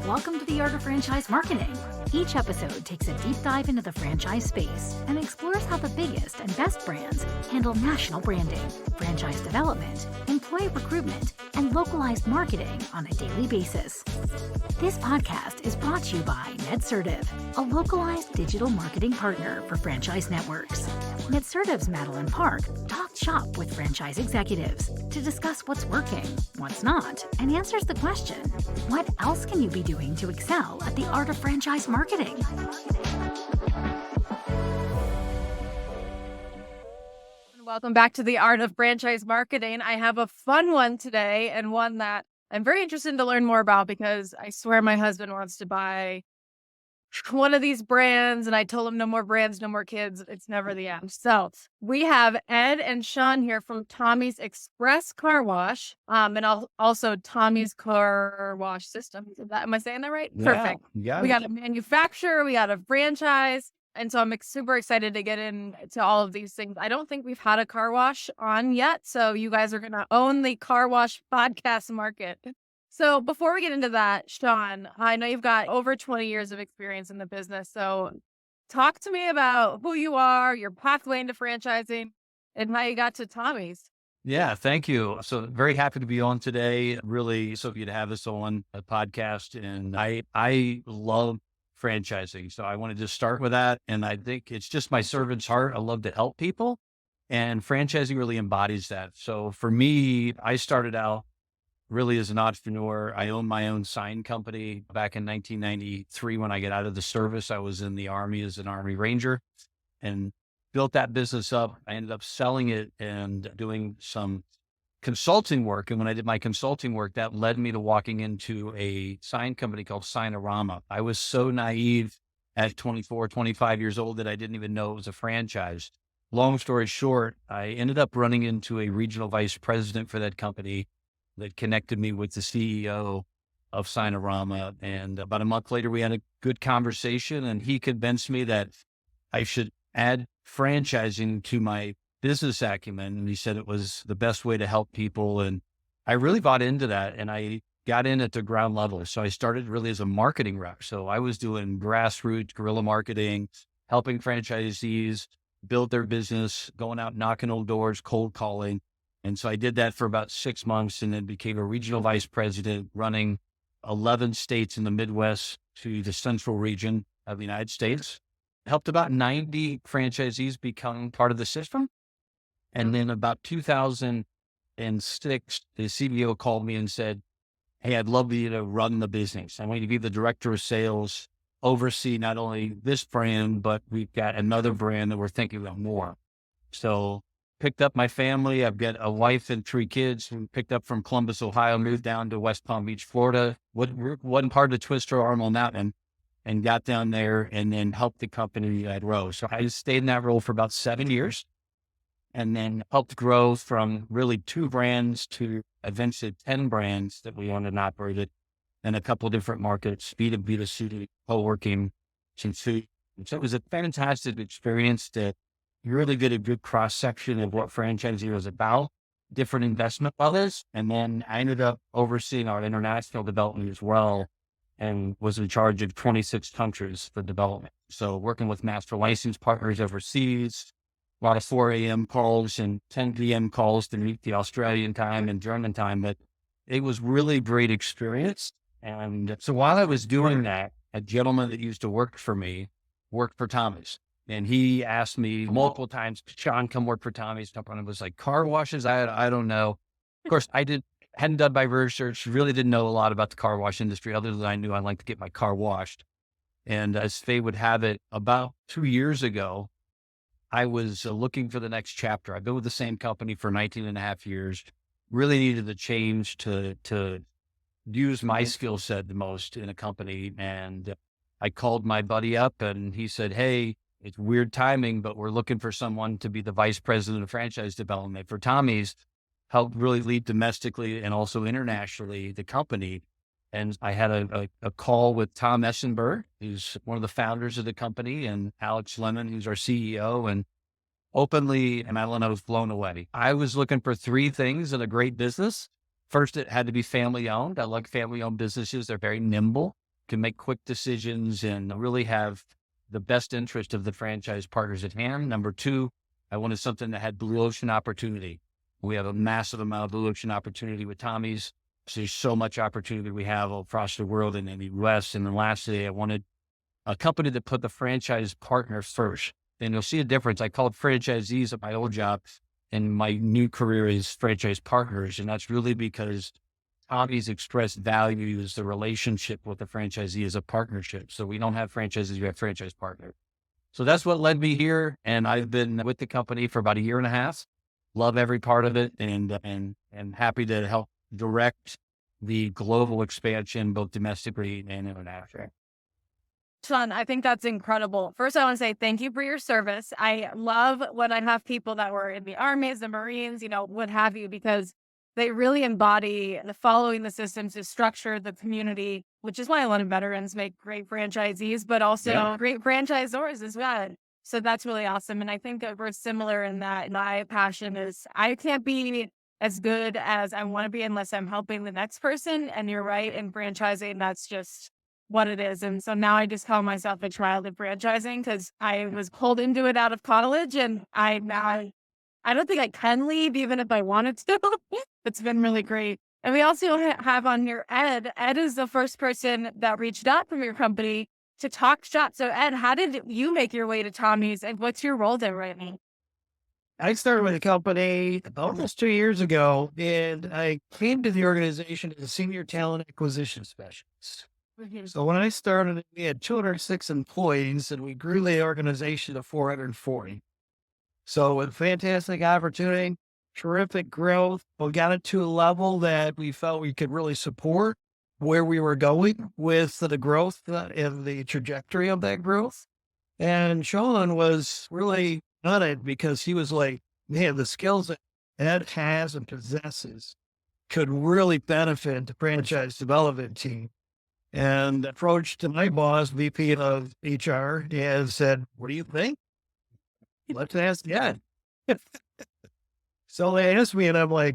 Welcome to the Art of Franchise Marketing. Each episode takes a deep dive into the franchise space and explores how the biggest and best brands handle national branding, franchise development, employee recruitment, and localized marketing on a daily basis. This podcast is brought to you by NetSertive, a localized digital marketing partner for franchise networks. NetSertive's Madeline Park talks shop with franchise executives to discuss what's working, what's not, and answers the question, what else can you be doing to excel at the art of franchise marketing? Welcome back to the Art of Franchise Marketing. I have a fun one today, and one that I'm very interested to learn more about because I swear my husband wants to buy one of these brands, and I told him no more brands, no more kids. It's never the end. So we have Ed and Sean here from Tommy's Express Car Wash, and also Tommy's Car Wash System. Am I saying that right? Yeah, Perfect. yeah. We got a manufacturer, we got a franchise. And so I'm super excited to get into all of these things. I don't think we've had a car wash on yet. So you guys are going to own the car wash podcast market. So before we get into that, Sean, I know you've got over 20 years of experience in the business. So talk to me about who you are, your pathway into franchising, and how you got to Tommy's. Yeah, thank you. So very happy to be on today. Really so happy to have us on a podcast. And I love franchising. So I wanted to start with that. And I think it's just my servant's heart. I love to help people. And franchising really embodies that. So for me, I started out really as an entrepreneur. I owned my own sign company back in 1993. When I got out of the service, I was in the Army as an Army Ranger and built that business up. I ended up selling it and doing some consulting work. And when I did my consulting work, that led me to walking into a sign company called Signorama. I was so naive at 24, 25 years old that I didn't even know it was a franchise. Long story short, I ended up running into a regional vice president for that company that connected me with the CEO of Signorama. And about a month later, we had a good conversation, and he convinced me that I should add franchising to my business acumen. And he said it was the best way to help people. And I really bought into that, and I got in at the ground level. So I started really as a marketing rep. So I was doing grassroots guerrilla marketing, helping franchisees build their business, going out, knocking on doors, cold calling. And so I did that for about 6 months and then became a regional vice president running 11 states in the Midwest to the central region of the United States. Helped about 90 franchisees become part of the system. And then about 2006, the CEO called me and said, "Hey, I'd love you to run the business. I want you to be the director of sales, oversee not only this brand, but we've got another brand that we're thinking about more." So picked up my family. I've got a wife and 3 kids who picked up from Columbus, Ohio, moved down to West Palm Beach, Florida. Wasn't part of the twist our arm on that one, and got down there and then helped the company grow. So I stayed in that role for about 7 years and then helped grow from really 2 brands to eventually 10 brands that we owned and operated in a couple of different markets, B2B to C, co-working, and food. So it was a fantastic experience to really get a good cross-section of what franchising was about, different investment levels. And then I ended up overseeing our international development as well and was in charge of 26 countries for development. So working with master license partners overseas, a lot of 4 a.m. calls and 10 p.m. calls to meet the Australian time and German time. But it was really great experience. And so while I was doing that, a gentleman that used to work for me worked for Tommy's. And he asked me multiple times, "Sean, come work for Tommy's." And I was like, car washes? I don't know. Of course, hadn't done my research, really didn't know a lot about the car wash industry other than I knew I liked to get my car washed. And as fate would have it, about 2 years ago, I was looking for the next chapter. I've been with the same company for 19 and a half years, really needed a change to use my skill set the most in a company. And I called my buddy up and he said, "Hey, it's weird timing, but we're looking for someone to be the vice president of franchise development for Tommy's, help really lead domestically and also internationally the company." And I had a call with Tom Essenberg, who's one of the founders of the company, and Alex Lemon, who's our CEO. And openly, Madeline, I was blown away. I was looking for 3 things in a great business. First, it had to be family owned. I like family owned businesses. They're very nimble. can make quick decisions and really have the best interest of the franchise partners at hand. Number two, I wanted something that had blue ocean opportunity. We have a massive amount of blue ocean opportunity with Tommy's. So there's so much opportunity we have across the world and in the US. And then lastly, I wanted a company that put the franchise partner first. And you'll see a difference. I called franchisees at my old job, and my new career is franchise partners. And that's really because Tommy's Express values the relationship with the franchisee as a partnership. So we don't have franchises, we have franchise partners. So that's what led me here. And I've been with the company for about a year and a half. Love every part of it, and happy to help direct the global expansion, both domestically and internationally. Sean, I think that's incredible. First, I want to say thank you for your service. I love when I have people that were in the armies, the Marines, what have you, because they really embody the following the systems to structure the community, which is why a lot of veterans make great franchisees, but also great franchisors as well. So that's really awesome. And I think that we're similar in that my passion is I can't be as good as I want to be unless I'm helping the next person. And you're right, in franchising, that's just what it is. And so now I just call myself a child of franchising because I was pulled into it out of college, and I don't think I can leave even if I wanted to. It's been really great. And we also have on here Ed. Ed is the first person that reached out from your company to talk shop. So Ed, how did you make your way to Tommy's, and what's your role there right now? I started with the company almost 2 years ago, and I came to the organization as a senior talent acquisition specialist. So when I started, we had 206 employees, and we grew the organization to 440. So a fantastic opportunity, terrific growth. We got it to a level that we felt we could really support where we were going with the growth and the trajectory of that growth. And Sean was really on it because he was like, man, the skills that Ed has and possesses could really benefit the franchise development team. And approached my boss, VP of HR, and said, what do you think? Let's ask Ed. So they asked me, and I'm like,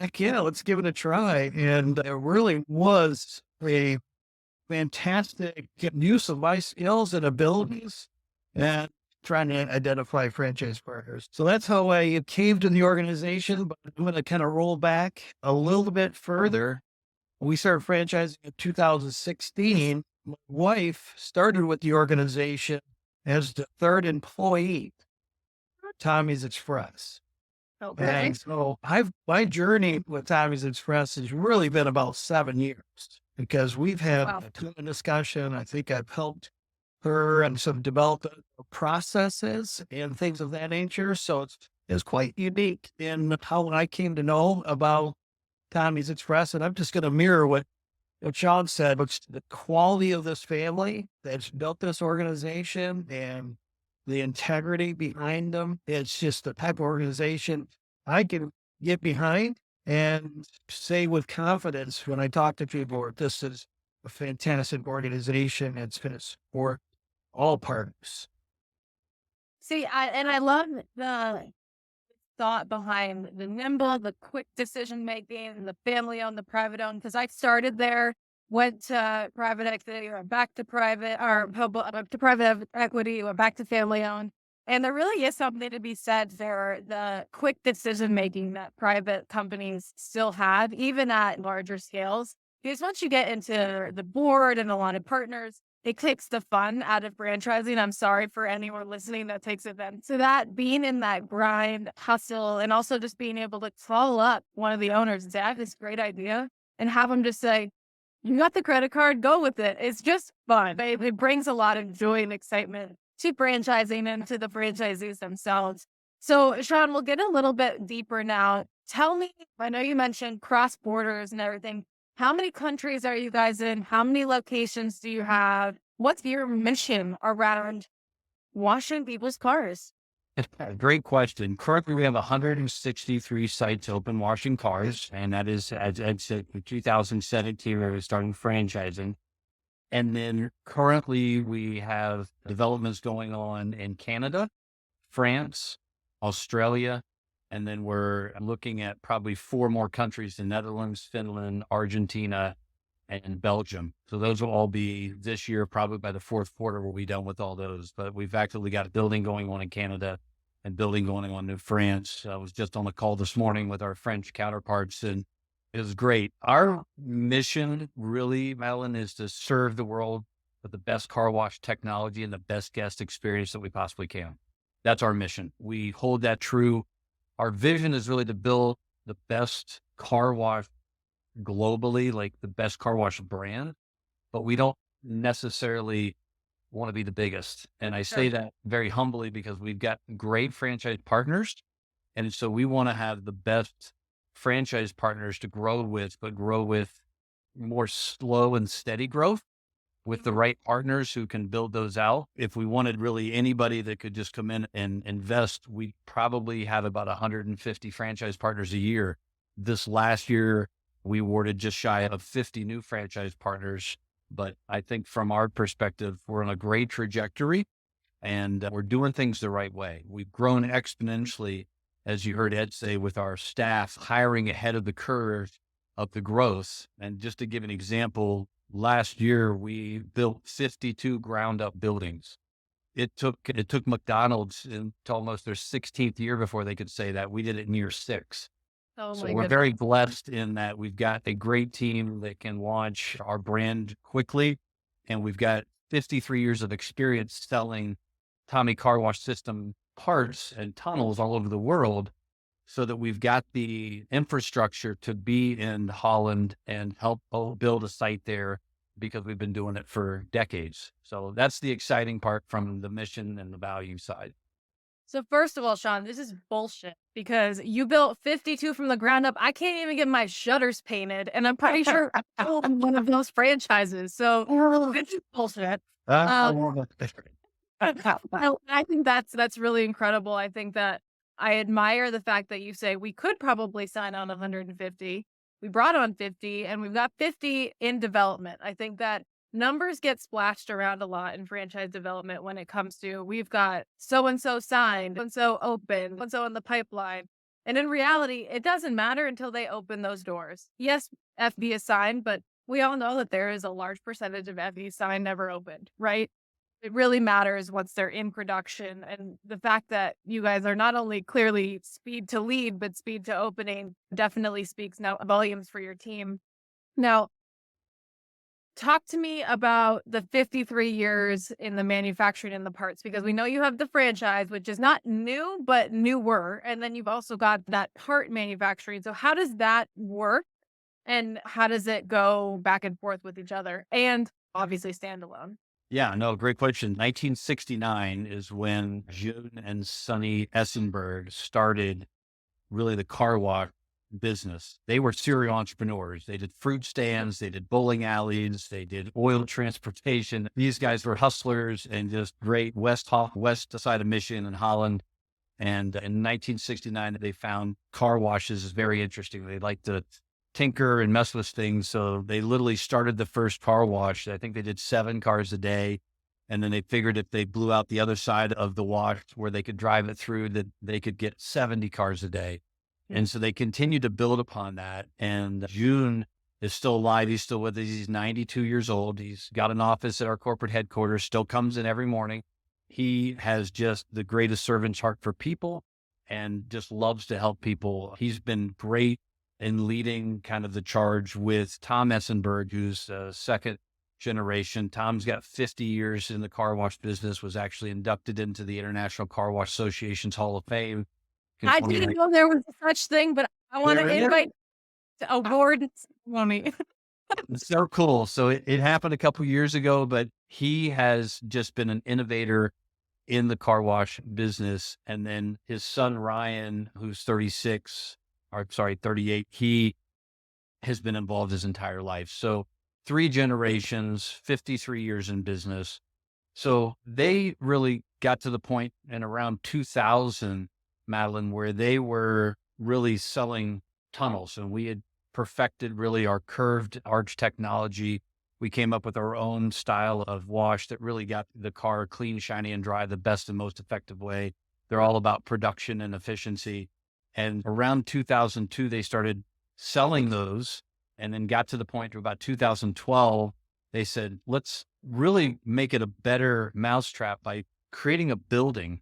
heck yeah, let's give it a try. And it really was a fantastic use of my skills and abilities and trying to identify franchise partners. So that's how I came to the organization. But I'm going to kind of roll back a little bit further. We started franchising in 2016. My wife started with the organization as the third employee, Tommy's Express. Okay. And so my journey with Tommy's Express has really been about 7 years because we've had a ton of discussion. I think I've helped her and some development processes and things of that nature. So it's quite unique in how I came to know about Tommy's Express. And I'm just going to mirror what Sean said, which the quality of this family that's built this organization and the integrity behind them. It's just the type of organization I can get behind and say with confidence when I talk to people, this is a fantastic organization. It's going to support all partners. See, I love the thought behind the nimble, the quick decision making, the family owned, the private owned, because I started there, went to private equity, or back to private or to private equity, or back to family owned. And there really is something to be said for the quick decision making that private companies still have, even at larger scales. Because once you get into the board and a lot of partners, it takes the fun out of franchising. I'm sorry for anyone listening that takes offense to that. Being in that grind, hustle, and also just being able to call up one of the owners and say, I have this great idea, and have them just say, you got the credit card, go with it. It's just fun. It brings a lot of joy and excitement to franchising and to the franchisees themselves. So, Sean, we'll get a little bit deeper now. Tell me, I know you mentioned cross borders and everything. How many countries are you guys in? How many locations do you have? What's your mission around washing people's cars? Great question. Currently, we have 163 sites open washing cars, and that is, as Ed said, in 2017, we were starting franchising. And then currently, we have developments going on in Canada, France, Australia, and then we're looking at probably 4 more countries: the Netherlands, Finland, Argentina, and Belgium. So those will all be this year, probably by the fourth quarter, we'll be done with all those. But we've actually got a building going on in Canada and building going on in France. I was just on the call this morning with our French counterparts, and it was great. Our mission really, Madeline, is to serve the world with the best car wash technology and the best guest experience that we possibly can. That's our mission. We hold that true. Our vision is really to build the best car wash globally, like the best car wash brand, but we don't necessarily want to be the biggest. And I say that very humbly because we've got great franchise partners. And so we want to have the best franchise partners to grow with, but grow with more slow and steady growth with the right partners who can build those out. If we wanted really anybody that could just come in and invest, we probably have about 150 franchise partners a year. This last year, we awarded just shy of 50 new franchise partners. But I think from our perspective, we're on a great trajectory and we're doing things the right way. We've grown exponentially, as you heard Ed say, with our staff hiring ahead of the curve of the growth. And just to give an example, last year we built 52 ground up buildings. It took McDonald's into almost their 16th year before they could say that. We did it in year 6. Oh So my we're goodness. very blessed in that we've got a great team that can launch our brand quickly. And we've got 53 years of experience selling Tommy Car Wash System parts and tunnels all over the world, so that we've got the infrastructure to be in Holland and help build a site there because we've been doing it for decades. So that's the exciting part from the mission and the value side. So first of all, Sean, this is bullshit because you built 52 from the ground up. I can't even get my shutters painted, and I'm pretty sure I'm one of those franchises. So it's bullshit. I think that's really incredible. I think that I admire the fact that you say we could probably sign on 150. We brought on 50 and we've got 50 in development. I think that numbers get splashed around a lot in franchise development when it comes to we've got so-and-so signed, so-and-so open, so-and-so in the pipeline. And in reality, it doesn't matter until they open those doors. Yes, FB is signed, but we all know that there is a large percentage of FB signed never opened, right? It really matters once they're in production. And the fact that you guys are not only clearly speed to lead, but speed to opening definitely speaks now volumes for your team. Now, talk to me about the 53 years in the manufacturing and the parts, because we know you have the franchise, which is not new, but newer. And then you've also got that part manufacturing. So how does that work? And how does it go back and forth with each other? And obviously standalone. Yeah, no, great question. 1969 is when June and Sonny Essenberg started really the car wash business. They were serial entrepreneurs. They did fruit stands, they did bowling alleys, they did oil transportation. These guys were hustlers and just great west side of Michigan and Holland. And in 1969, they found car washes is very interesting. They liked to tinker and mess with things. So they literally started the first car wash. I think they did 7 cars a day. And then they figured if they blew out the other side of the wash where they could drive it through, that they could get 70 cars a day. And so they continued to build upon that. And June is still alive. He's still with us. He's 92 years old. He's got an office at our corporate headquarters, still comes in every morning. He has just the greatest servant's heart for people and just loves to help people. He's been great in leading kind of the charge with Tom Essenberg, who's second generation. Tom's got 50 years in the car wash business, was actually inducted into the International Car Wash Association's Hall of Fame. I didn't know there was such thing, but I want to invite to award ceremony. It's so cool. So it happened a couple years ago, but he has just been an innovator in the car wash business. And then his son, Ryan, who's 38, he has been involved his entire life. So 3 generations, 53 years in business. So they really got to the point in around 2000, Madeline, where they were really selling tunnels, and we had perfected really our curved arch technology. We came up with our own style of wash that really got the car clean, shiny, and dry the best and most effective way. They're all about production and efficiency. And around 2002, they started selling those. and then got to the point of about 2012, they said, let's really make it a better mousetrap by creating a building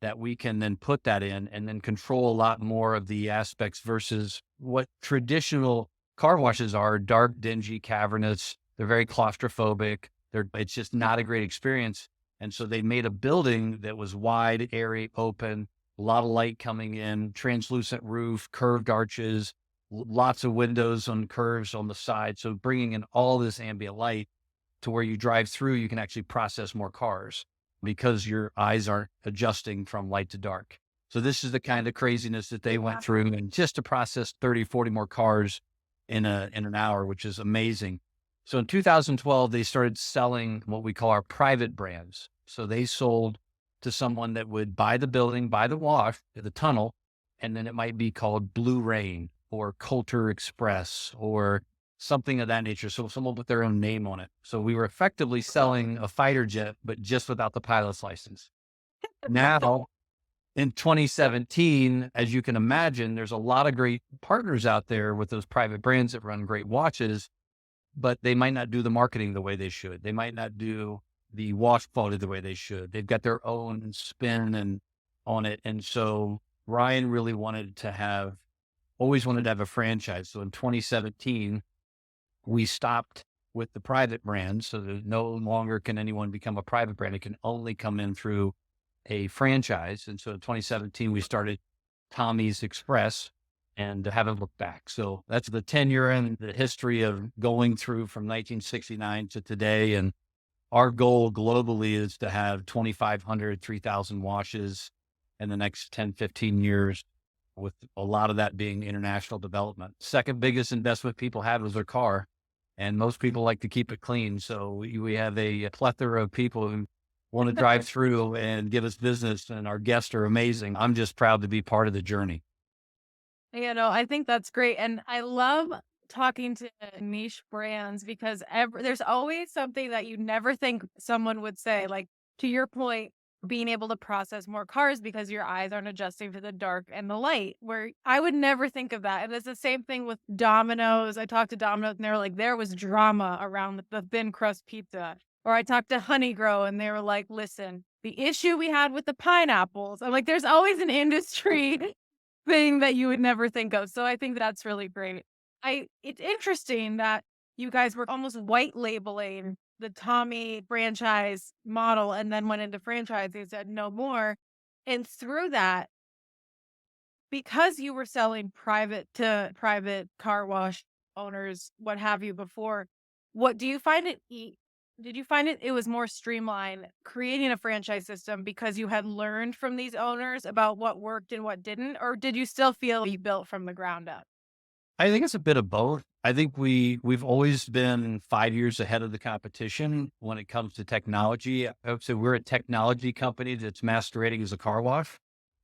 that we can then put that in and then control a lot more of the aspects versus what traditional car washes are: dark, dingy, cavernous. They're very claustrophobic. It's just not a great experience. And so they made a building that was wide, airy, open, a lot of light coming in, translucent roof, curved arches, lots of windows on curves on the side. So bringing in all this ambient light to where you drive through, you can actually process more cars because your eyes aren't adjusting from light to dark. So this is the kind of craziness that they went through, and just to process 30, 40 more cars in an hour, which is amazing. So in 2012, they started selling what we call our private brands. So they sold to someone that would buy the building, buy the wash, the tunnel, and then it might be called Blue Rain or Coulter Express or something of that nature. So someone put their own name on it. So we were effectively selling a fighter jet, but just without the pilot's license. Now, in 2017, as you can imagine, there's a lot of great partners out there with those private brands that run great watches, but they might not do the marketing the way they should. They might not do the wash quality the way they should. They've got their own spin and on it. And so Ryan really always wanted to have a franchise. So in 2017, we stopped with the private brands. So that no longer can anyone become a private brand. It can only come in through a franchise. And so in 2017, we started Tommy's Express and haven't looked back. So that's the tenure and the history of going through from 1969 to today. And our goal globally is to have 2,500, 3,000 washes in the next 10, 15 years, with a lot of that being international development. Second biggest investment people have is their car. And most people like to keep it clean. So we have a plethora of people who want to drive through and give us business, and our guests are amazing. I'm just proud to be part of the journey. I think that's great. And I love talking to niche brands because there's always something that you never think someone would say. Like, to your point, being able to process more cars because your eyes aren't adjusting to the dark and the light, where I would never think of that. And it's the same thing with Domino's. I talked to Domino's and they were like, there was drama around the thin crust pizza. Or I talked to Honey Grow and they were like, listen, the issue we had with the pineapples. I'm like, there's always an industry thing that you would never think of. So I think that's really great. It's interesting that you guys were almost white labeling the Tommy franchise model and then went into franchise. They said no more. And through that, because you were selling private to private car wash owners, what have you before, what do you find did you find it was more streamlined creating a franchise system because you had learned from these owners about what worked and what didn't? Or did you still feel you built from the ground up? I think it's a bit of both. I think we've always been 5 years ahead of the competition when it comes to technology. I would say we're a technology company that's masquerading as a car wash.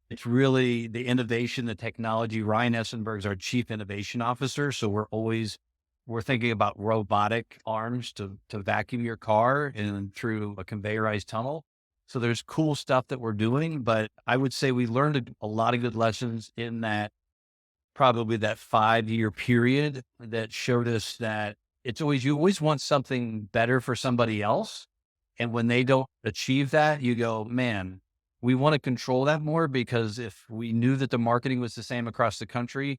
It's really the innovation, the technology. Ryan Essenberg is our chief innovation officer. So we're thinking about robotic arms to vacuum your car and through a conveyorized tunnel. So there's cool stuff that we're doing, but I would say we learned a lot of good lessons in probably that 5-year period that showed us that you always want something better for somebody else. And when they don't achieve that, you go, man, we want to control that more, because if we knew that the marketing was the same across the country,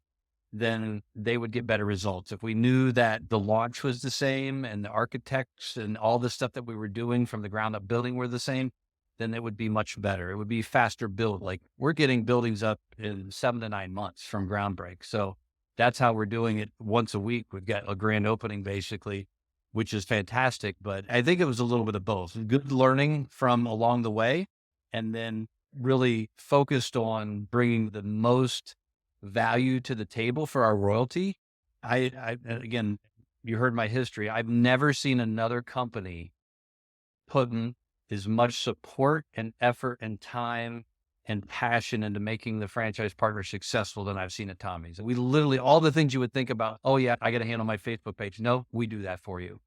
then they would get better results. If we knew that the launch was the same and the architects and all the stuff that we were doing from the ground up building were the same, then it would be much better. It would be faster build. Like, we're getting buildings up in 7 to 9 months from ground break. So that's how we're doing it once a week. We've got a grand opening basically, which is fantastic. But I think it was a little bit of both. Good learning from along the way, and then really focused on bringing the most value to the table for our royalty. Again, you heard my history. I've never seen another company putting as much support and effort and time and passion into making the franchise partner successful than I've seen at Tommy's. And we literally, all the things you would think about, oh yeah, I got to handle my Facebook page. No, we do that for you.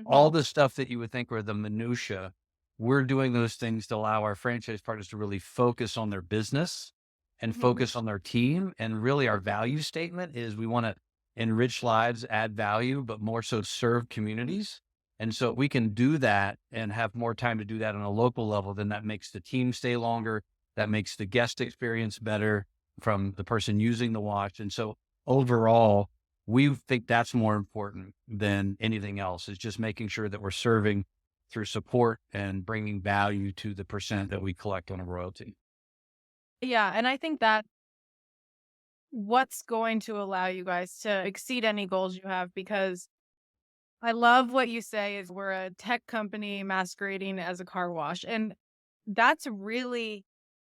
All the stuff that you would think were the minutia, we're doing those things to allow our franchise partners to really focus on their business and focus on their team. And really our value statement is we want to enrich lives, add value, but more so serve communities. And so if we can do that and have more time to do that on a local level, then that makes the team stay longer. That makes the guest experience better from the person using the watch. And so overall, we think that's more important than anything else, is just making sure that we're serving through support and bringing value to the percent that we collect on a royalty. Yeah. And I think that what's going to allow you guys to exceed any goals you have, because I love what you say is we're a tech company masquerading as a car wash. And that's really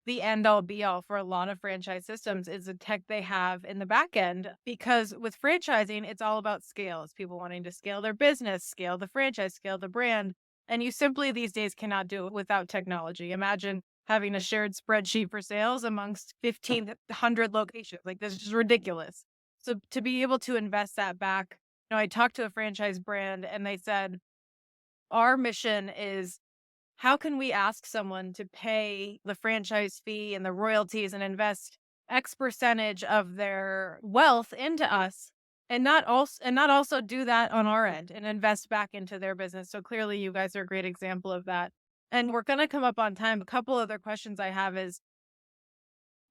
the end all be all for a lot of franchise systems is the tech they have in the back end. Because with franchising, it's all about scale. It's people wanting to scale their business, scale the franchise, scale the brand. And you simply these days cannot do it without technology. Imagine having a shared spreadsheet for sales amongst 1,500 locations. Like, this is just ridiculous. So to be able to invest that back, I talked to a franchise brand and they said, our mission is, how can we ask someone to pay the franchise fee and the royalties and invest X percentage of their wealth into us and not also do that on our end and invest back into their business? So clearly you guys are a great example of that. And we're going to come up on time. A couple other questions I have is,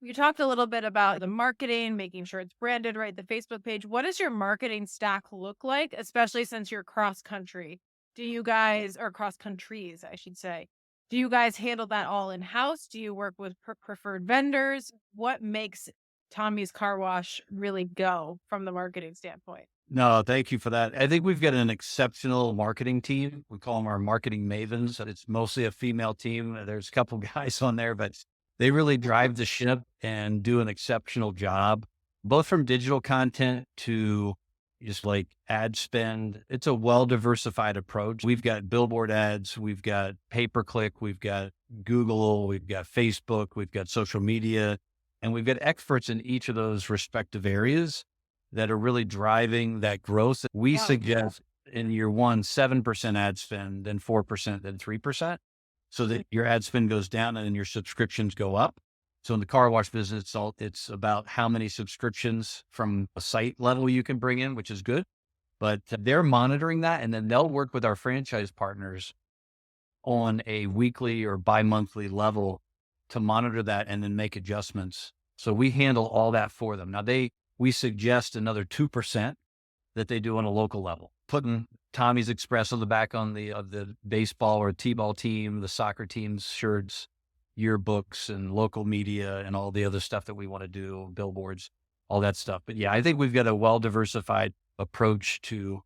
you talked a little bit about the marketing, making sure it's branded right, the Facebook page. What does your marketing stack look like, especially since you're cross country? Do you guys, or cross countries, I should say, do you guys handle that all in house? Do you work with preferred vendors? What makes Tommy's Car Wash really go from the marketing standpoint? No, thank you for that. I think we've got an exceptional marketing team. We call them our marketing mavens. It's mostly a female team. There's a couple guys on there, but they really drive the ship and do an exceptional job, both from digital content to just like ad spend. It's a well-diversified approach. We've got billboard ads, we've got pay-per-click, we've got Google, we've got Facebook, we've got social media, and we've got experts in each of those respective areas that are really driving that growth. We Wow. suggest in year one, 7% ad spend, then 4%, then 3%, so that your ad spend goes down and then your subscriptions go up. So in the car wash business, it's about how many subscriptions from a site level you can bring in, which is good. But they're monitoring that, and then they'll work with our franchise partners on a weekly or bi-monthly level to monitor that and then make adjustments. So we handle all that for them. Now we suggest another 2% that they do on a local level, putting Tommy's Express on the back of the baseball or t-ball team, the soccer team's shirts, yearbooks, and local media, and all the other stuff that we want to do, billboards, all that stuff. But yeah, I think we've got a well-diversified approach to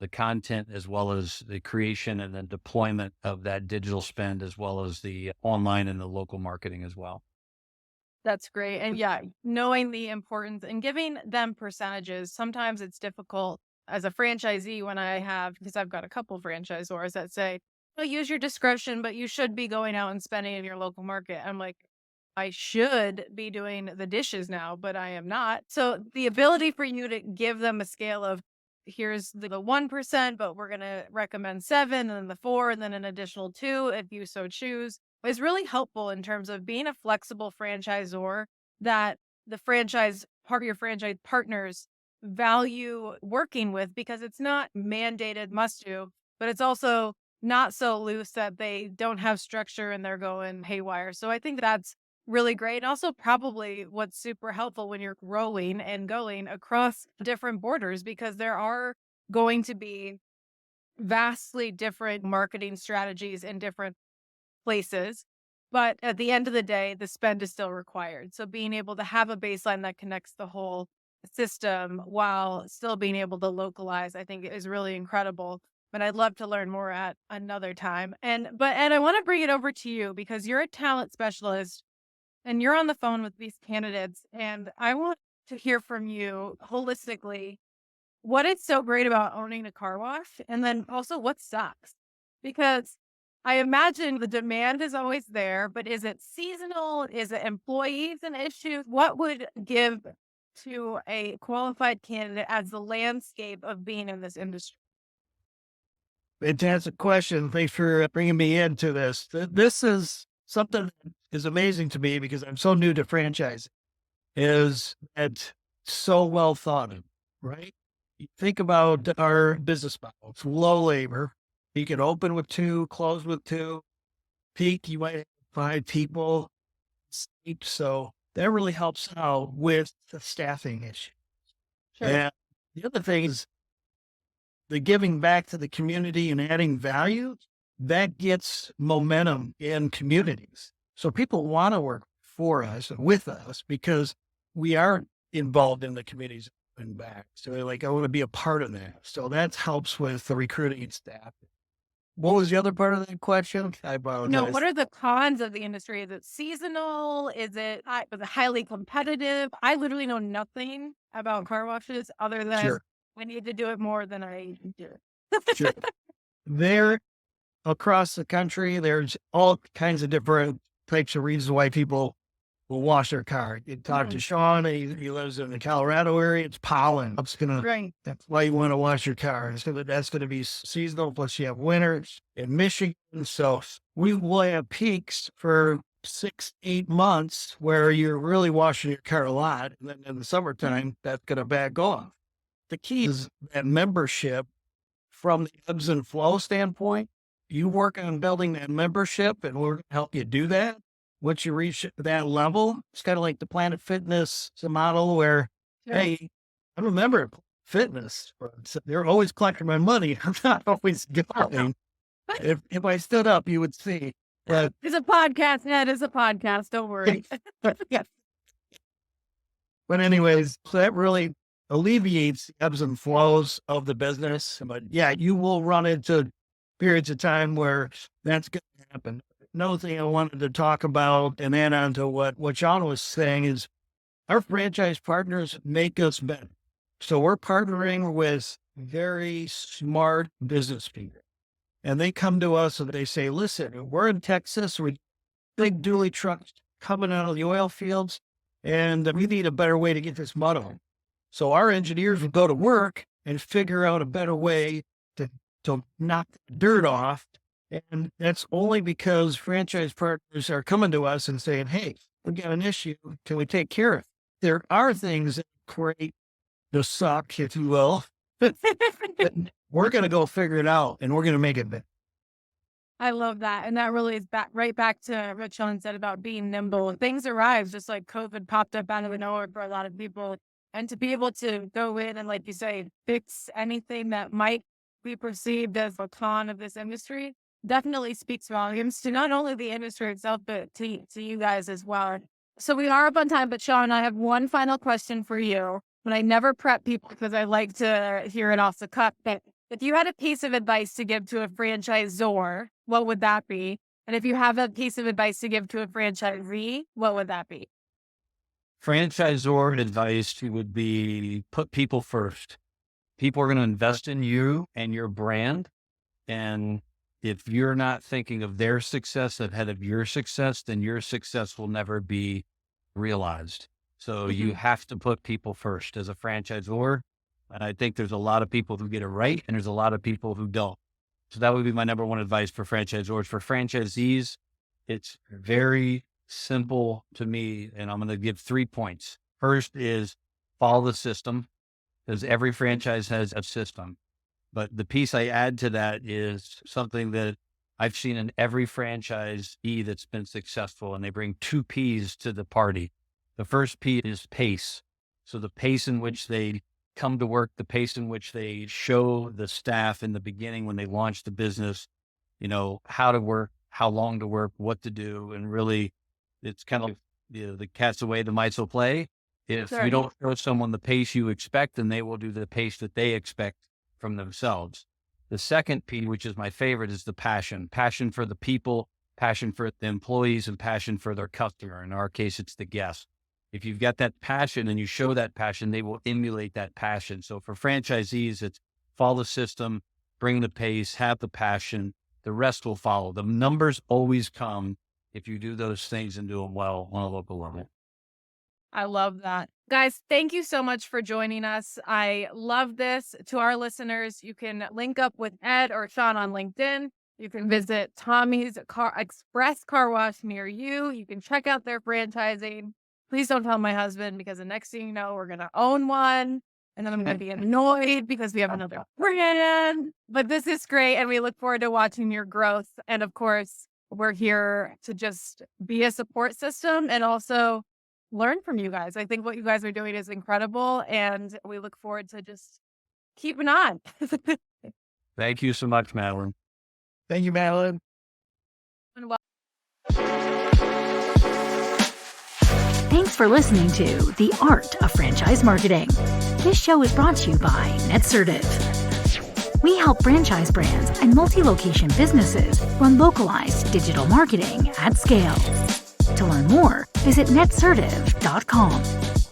the content, as well as the creation and the deployment of that digital spend, as well as the online and the local marketing as well. That's great. And yeah, knowing the importance and giving them percentages. Sometimes it's difficult as a franchisee because I've got a couple franchisors that say, "Oh, use your discretion, but you should be going out and spending in your local market." I'm like, I should be doing the dishes now, but I am not. So the ability for you to give them a scale of, here's the 1%, but we're going to recommend 7, and then the 4, and then an additional 2 if you so choose, is really helpful in terms of being a flexible franchisor that your franchise partners value working with, because it's not mandated must do, but it's also not so loose that they don't have structure and they're going haywire. So I think that's really great. And also probably what's super helpful when you're growing and going across different borders, because there are going to be vastly different marketing strategies in different places. But at the end of the day, the spend is still required. So being able to have a baseline that connects the whole system while still being able to localize, I think is really incredible. But I'd love to learn more at another time. And I want to bring it over to you because you're a talent specialist and you're on the phone with these candidates. And I want to hear from you holistically what is so great about owning a car wash, and then also what sucks. Because I imagine the demand is always there, but is it seasonal? Is it employees and issues? What would give to a qualified candidate as the landscape of being in this industry? Fantastic question. Thanks for bringing me into this. This is something that is amazing to me because I'm so new to franchising. Is it so well thought of, right? You think about our business model. It's low labor. You can open with 2, close with 2. Peak, you might have 5 people. So that really helps out with the staffing issue. Sure. And the other thing is the giving back to the community and adding value, that gets momentum in communities. So people want to work for us and with us because we are involved in the communities and back. So they're like, I want to be a part of that. So that helps with the recruiting staff. What was the other part of that question? I No, apologize. what are the cons of the industry? Is it seasonal? Is it highly competitive? I literally know nothing about car washes other than Sure, we need to do it more than I do. sure. There across the country, there's all kinds of different types of reasons why people will wash their car. You talk to Sean, he lives in the Colorado area. It's pollen. Right. That's why you want to wash your car. So that's going to be seasonal. Plus, you have winters in Michigan. So we will have peaks for 6, 8 months where you're really washing your car a lot. And then in the summertime, that's going to back off. The key is that membership from the ebbs and flow standpoint. You work on building that membership and we're going to help you do that. Once you reach that level, it's kind of like the Planet Fitness model where, Sure. hey, I'm a member of Fitness, but they're always collecting my money. I'm not always going. If I stood up, you would see. But It's a podcast, Ned. It's a podcast. Don't worry. But anyways, so that really alleviates the ebbs and flows of the business. But yeah, you will run into periods of time where that's going to happen. Another thing I wanted to talk about and add on to what John was saying is our franchise partners make us better. So we're partnering with very smart business people. And they come to us and they say, listen, we're in Texas, we're big dually trucks coming out of the oil fields, and we need a better way to get this mud on. So our engineers will go to work and figure out a better way to knock the dirt off. And that's only because franchise partners are coming to us and saying, hey, we got an issue. Can we take care of it? There are things that create the suck, if you will, but we're going to go figure it out and we're going to make it better. I love that. And that really is right back to what Sean said about being nimble. Things arrive just like COVID popped up out of nowhere for a lot of people. And to be able to go in and, like you say, fix anything that might be perceived as a con of this industry definitely speaks volumes to not only the industry itself, but to you guys as well. So we are up on time, but Sean, I have one final question for you. But I never prep people because I like to hear it off the cuff. But if you had a piece of advice to give to a franchisor, what would that be? And if you have a piece of advice to give to a franchisee, what would that be? Franchisor advice would be put people first. People are going to invest in you and your brand. And if you're not thinking of their success ahead of your success, then your success will never be realized. So you have to put people first as a franchisor. And I think there's a lot of people who get it right, and there's a lot of people who don't. So that would be my number one advice for franchisors. For franchisees, it's very simple to me, and I'm going to give 3 points. First is follow the system, because every franchise has a system. But the piece I add to that is something that I've seen in every franchisee that's been successful, and they bring 2 P's to the party. The first P is pace. So the pace in which they come to work, the pace in which they show the staff in the beginning when they launch the business, how to work, how long to work, what to do. And really, it's kind of like the cat's away, the mice will play. If you don't show someone the pace you expect, then they will do the pace that they expect from themselves. The second P, which is my favorite, is the passion for the people, passion for the employees, and passion for their customer. In our case, it's the guest. If you've got that passion and you show that passion, they will emulate that passion. So for franchisees, it's follow the system, bring the pace, have the passion, the rest will follow. The numbers always come if you do those things and do them well on a local level. I love that. Guys, thank you so much for joining us. I love this. To our listeners, you can link up with Ed or Sean on LinkedIn. You can visit Tommy's Express Car Wash near you. You can check out their franchising. Please don't tell my husband, because the next thing you know, we're going to own one. And then I'm going to be annoyed because we have another brand. But this is great. And we look forward to watching your growth. And of course, we're here to just be a support system and also learn from you guys. I think what you guys are doing is incredible. And we look forward to just keeping on. Thank you so much, Madeline. Thank you, Madeline. Thanks for listening to The Art of Franchise Marketing. This show is brought to you by NetCertive. We help franchise brands and multi-location businesses run localized digital marketing at scale. To learn more, visit netcertive.com.